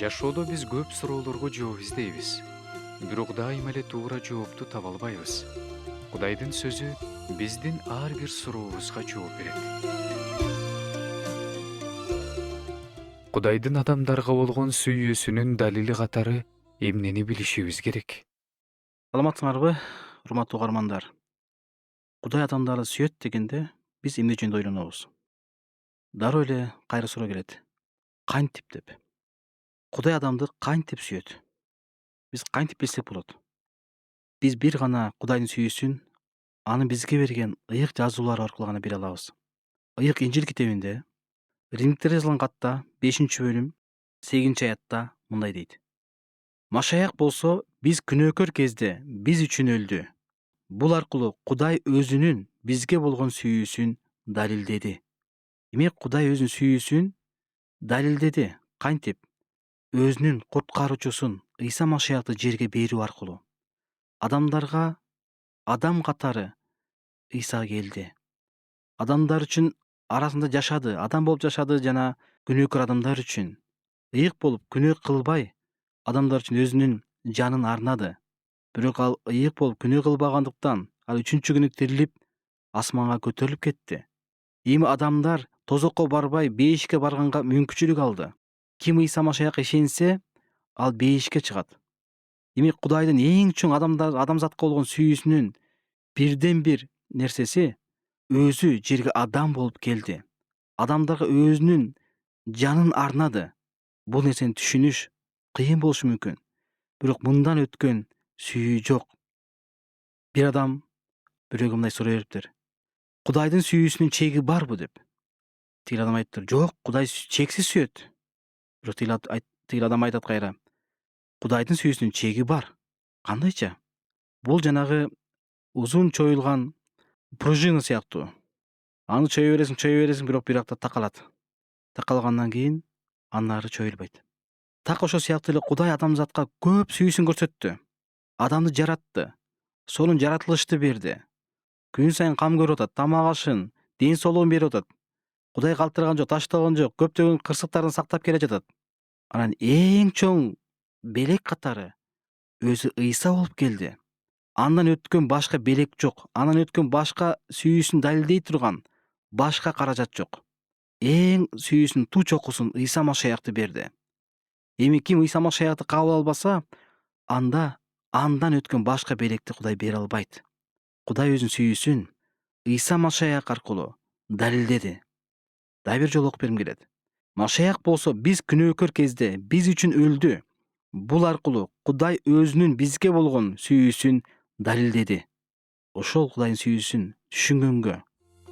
Жашоодо биз көп суроолорго жооп издейбиз. Бирок дайыма эле туура жоопту таба албайбыз. Кудайдын сөзү биздин ар бир сурообузга жооп берет. Кудайдын адамдарга болгон сүйүүсүнүн далили катары эмнени билишибиз керек? Саламатсыңарбы, урматтуу угармандар? Кудай адамдарды сүйөт дегенде биз эмне жөнүндө ойлонобуз? Дароо эле кайра суроо келет. Кантип деп? Кудай адамды кантип сүйөт? Биз кантип билсек болот? Биз бир гана Кудайдын сүйүүсүн анын бизге берген ыйык жазуулары аркылуу гана биле алабыз. Ыйык Инжил китебинде Римдиктерге жазылган катта 5-бөлүм 8-аятта мындай дейт. Машаяк болсо биз күнөөкөр кезде биз үчүн өлдү. Бул аркылуу Кудай өзүнүн бизге болгон сүйүүсүн далилдеди. Демек Кудай өзүнүн сүйүүсүн далилдеди. Кантип? Өзүнүн куткаруучусун Ыйса Машаякты жерге берүү аркылуу. Адамдарга адам катары Ыйса келди. Адамдар үчүн арасында жашады, адам болуп жашады жана күнөөкөр адамдар үчүн ыйык болуп күнөө кылбай адамдар үчүн өзүнүн жанын арнады. Бирок ал ыйык болуп күнөө кылбагандыктан ал 3-күнү тирилип асманга көтөрүлүп кетти. Эми адамдар тозокко барбай бейишке барганга мүмкүнчүлүк алды. Ким Ыйса Машаякка ишенсе, ал бейишке чыгат. Демек Кудайдын эң чоң адамзатка болгон сүйүүсүнүн бирден бир нерсеси өзү жерге адам болуп келди. Адамдарга өзүнүн жанын арнады. Бул нерсени түшүнүш кыйын болушу мүмкүн. Бирок мындан өткөн сүйүү жок. Бир адам бирөөгө мындай суроо бериптир. Кудайдын сүйүүсүнүн чеги барбы деп. Тиги адам айтыптыр. Жок, Кудай чексиз сүйөт. Бирок тиги адам айтат кайра. Кудайдын сүйүүсүнүн чеги бар. Кандайча? Бул жанагы узун чоюлган пружина сыяктуу. Аны чөйө бересиң, бирок бир убакта такалат. Такалгандан кийин андан ары чоюлбайт. Так ошол сыяктуу эле Кудай адамзатка көп сүйүүсүн көрсөттү. Адамды жаратты. Сонун жаратылышты берди. Күн сайын кам көрүп атат, тамак ашын, ден соолугун берип атат. Кудай калтырган жок, таштаган жок, көптөгөн кырсыктарын сактап келе жатат. Анан эң чоң белек катары өзү Ыйса болуп келди. Андан өткөн башка белек жок. Андан өткөн башка сүйүүсүн далилдей турган башка каражат жок. Эң сүйүүсүнүн ту чокусун Ыйса Машаякты берди. Эми ким Ыйса Машаякты кабыл албаса, анда андан өткөн башка белекти Кудай бере албайт. Кудай өзүнүн сүйүүсүн Ыйса Машаяк аркылуу далилдеди. Дагы бир жолу окуп бергим келет. Машаяк болсо биз күнөөкөр кезде биз үчүн өлдү. Бул аркылуу Кудай өзүнүн бизге болгон сүйүүсүн далилдеди. Ошол Кудайдын сүйүүсүн түшүнгөнгө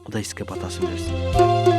Кудай сизге батасын берсин.